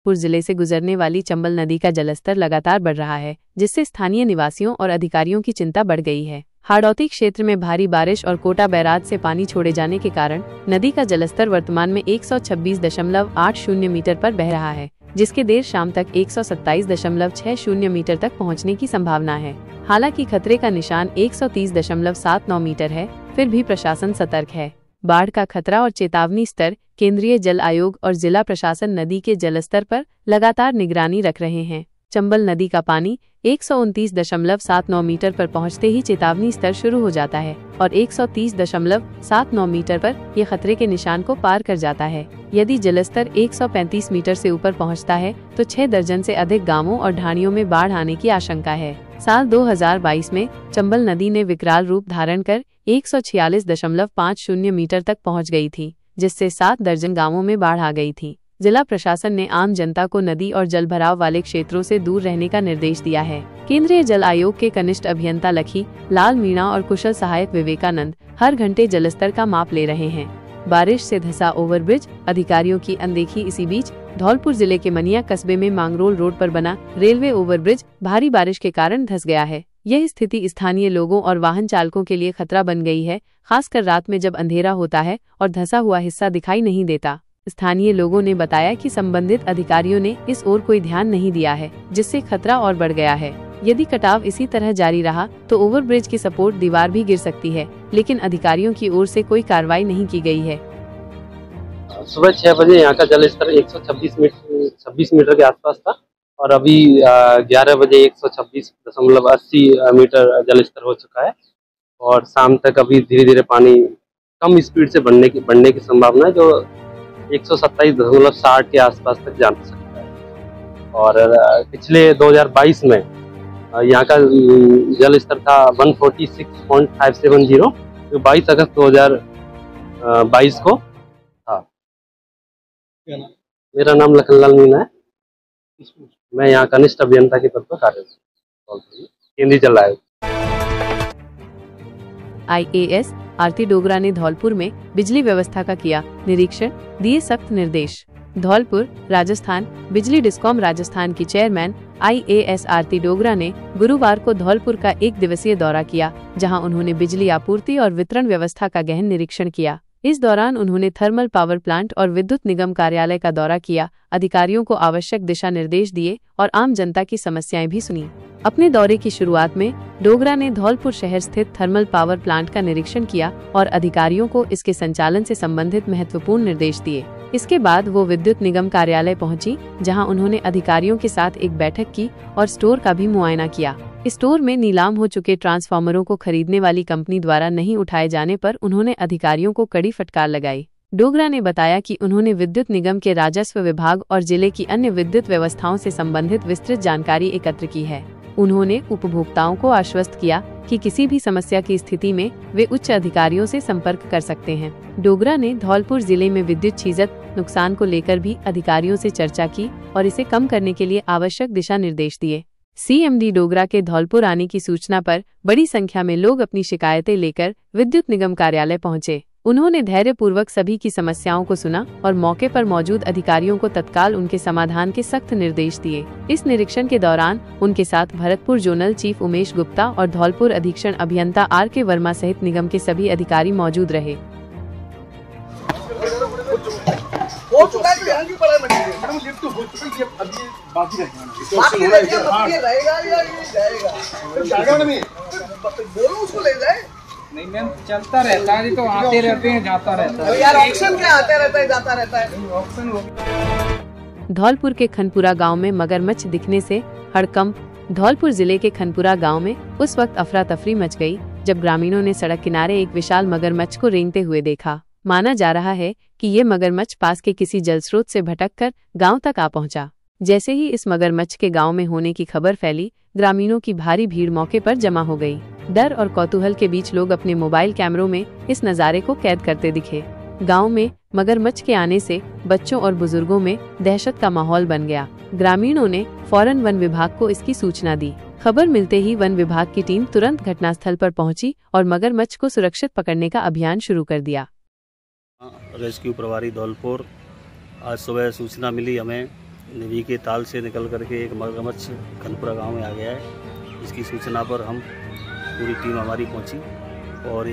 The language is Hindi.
धौलपुर जिले से गुजरने वाली चंबल नदी का जलस्तर लगातार बढ़ रहा है, जिससे स्थानीय निवासियों और अधिकारियों की चिंता बढ़ गई है। हाड़ौती क्षेत्र में भारी बारिश और कोटा बैराज से पानी छोड़े जाने के कारण नदी का जलस्तर वर्तमान में 126.80 मीटर पर बह रहा है, जिसके देर शाम तक 127.60 मीटर तक पहुंचने की संभावना है। हालांकि खतरे का निशान 130.79 मीटर है, फिर भी प्रशासन सतर्क है। बाढ़ का खतरा और चेतावनी स्तर। केंद्रीय जल आयोग और जिला प्रशासन नदी के जलस्तर पर लगातार निगरानी रख रहे हैं। चंबल नदी का पानी 129.79 मीटर पर पहुंचते ही चेतावनी स्तर शुरू हो जाता है और 130.79 मीटर पर यह खतरे के निशान को पार कर जाता है। यदि जलस्तर 135 मीटर से ऊपर पहुंचता है तो 6 दर्जन से अधिक गांवों और ढाणियों में बाढ़ आने की आशंका है। साल 2022 में चंबल नदी ने विकराल रूप धारण कर 146.50 मीटर तक पहुंच गई थी, जिससे 7 दर्जन गांवों में बाढ़ आ गई थी। जिला प्रशासन ने आम जनता को नदी और जलभराव वाले क्षेत्रों से दूर रहने का निर्देश दिया है। केंद्रीय जल आयोग के कनिष्ठ अभियंता लखी लाल मीणा और कुशल सहायक विवेकानंद हर घंटे जलस्तर का माप ले रहे हैं। बारिश से धंसा ओवरब्रिज, अधिकारियों की अनदेखी। इसी बीच धौलपुर जिले के मनिया कस्बे में मांगरोल रोड पर बना रेलवे ओवरब्रिज भारी बारिश के कारण धंस गया है। यह स्थिति स्थानीय लोगों और वाहन चालकों के लिए खतरा बन गई है, खासकर रात में जब अंधेरा होता है और धंसा हुआ हिस्सा दिखाई नहीं देता। स्थानीय लोगों ने बताया कि संबंधित अधिकारियों ने इस ओर कोई ध्यान नहीं दिया है, जिससे खतरा और बढ़ गया है। यदि कटाव इसी तरह जारी रहा तो ओवरब्रिज की सपोर्ट दीवार भी गिर सकती है, लेकिन अधिकारियों की ओर से कोई कार्रवाई नहीं की गई है। सुबह 6 बजे यहाँ का जलस्तर 126 मीटर के आसपास था और अभी 11 बजे 126.80 मीटर जलस्तर हो चुका है और शाम तक अभी धीरे धीरे पानी कम स्पीड से बढ़ने की संभावना है, जो 127.60 के आसपास तक जा सकता है। और पिछले 2022 में यहाँ का जल स्तर था 146.570, जो 22 अगस्त 2022 को था। मेरा नाम लखनलाल मीणा है, मैं यहाँ कनिष्ठ अभियंता के पद पर कार्यरत हूँ, केंद्रीय जल आयोग। IAS आरती डोगरा ने धौलपुर में बिजली व्यवस्था का किया निरीक्षण, दिए सख्त निर्देश। धौलपुर, राजस्थान। बिजली डिस्कॉम राजस्थान की चेयरमैन IAS आरती डोगरा ने गुरुवार को धौलपुर का 1 दिवसीय दौरा किया, जहां उन्होंने बिजली आपूर्ति और वितरण व्यवस्था का गहन निरीक्षण किया। इस दौरान उन्होंने थर्मल पावर प्लांट और विद्युत निगम कार्यालय का दौरा किया, अधिकारियों को आवश्यक दिशा निर्देश दिए और आम जनता की समस्याएं भी सुनी। अपने दौरे की शुरुआत में डोगरा ने धौलपुर शहर स्थित थर्मल पावर प्लांट का निरीक्षण किया और अधिकारियों को इसके संचालन से संबंधित महत्वपूर्ण निर्देश दिए। इसके बाद वो विद्युत निगम कार्यालय पहुंची, जहां उन्होंने अधिकारियों के साथ एक बैठक की और स्टोर का भी मुआयना किया। स्टोर में नीलाम हो चुके ट्रांसफार्मरों को खरीदने वाली कंपनी द्वारा नहीं उठाए जाने पर उन्होंने अधिकारियों को कड़ी फटकार लगाई। डोगरा ने बताया कि उन्होंने विद्युत निगम के राजस्व विभाग और जिले की अन्य विद्युत व्यवस्थाओं से संबंधित विस्तृत जानकारी एकत्र की है। उन्होंने उपभोक्ताओं को आश्वस्त किया कि किसी भी समस्या की स्थिति में वे उच्च अधिकारियों से संपर्क कर सकते हैं। डोगरा ने धौलपुर जिले में विद्युत छीजत नुकसान को लेकर भी अधिकारियों से चर्चा की और इसे कम करने के लिए आवश्यक दिशा निर्देश दिए। CMD डोगरा के धौलपुर आने की सूचना पर बड़ी संख्या में लोग अपनी शिकायतें लेकर विद्युत निगम कार्यालय पहुंचे। उन्होंने धैर्यपूर्वक सभी की समस्याओं को सुना और मौके पर मौजूद अधिकारियों को तत्काल उनके समाधान के सख्त निर्देश दिए। इस निरीक्षण के दौरान उनके साथ भरतपुर जोनल चीफ उमेश गुप्ता और धौलपुर अधीक्षण अभियंता RK वर्मा सहित निगम के सभी अधिकारी मौजूद रहे। हो चुका है, यहाँ की पढ़ाई मैडम लिफ्ट हो चुकी है, अभी बाकी रहेगा या ये जाएगा नहीं, बोलो उसको ले जाए। नहीं मैम, चलता रहता है, तो आते रहते हैं, जाता रहता है यार। ऑक्शन क्या आते रहता है, जाता रहता है। ऑक्शन हो। धौलपुर के खनपुरा गांव में मगरमच्छ दिखने से हड़कंप। धौलपुर जिले के खनपुरा गांव में उस वक्त अफरा तफरी मच गई जब ग्रामीणों ने सड़क किनारे एक विशाल मगरमच्छ को रेंगते हुए देखा। माना जा रहा है कि ये मगरमच्छ पास के किसी जल स्रोत से भटककर गांव तक आ पहुंचा। जैसे ही इस मगरमच्छ के गांव में होने की खबर फैली, ग्रामीणों की भारी भीड़ मौके पर जमा हो गई। डर और कौतूहल के बीच लोग अपने मोबाइल कैमरों में इस नज़ारे को कैद करते दिखे। गांव में मगरमच्छ के आने से बच्चों और बुजुर्गों में दहशत का माहौल बन गया। ग्रामीणों ने फौरन वन विभाग को इसकी सूचना दी। खबर मिलते ही वन विभाग की टीम तुरंत घटनास्थल पर पहुंची और मगरमच्छ को सुरक्षित पकड़ने का अभियान शुरू कर दिया। रेस्क्यू प्रभारी धौलपुर, आज सुबह सूचना मिली हमें नदी के ताल से निकल करके एक मगरमच्छ खनपुरा गांव में आ गया है। इसकी सूचना पर हम पूरी टीम हमारी पहुंची और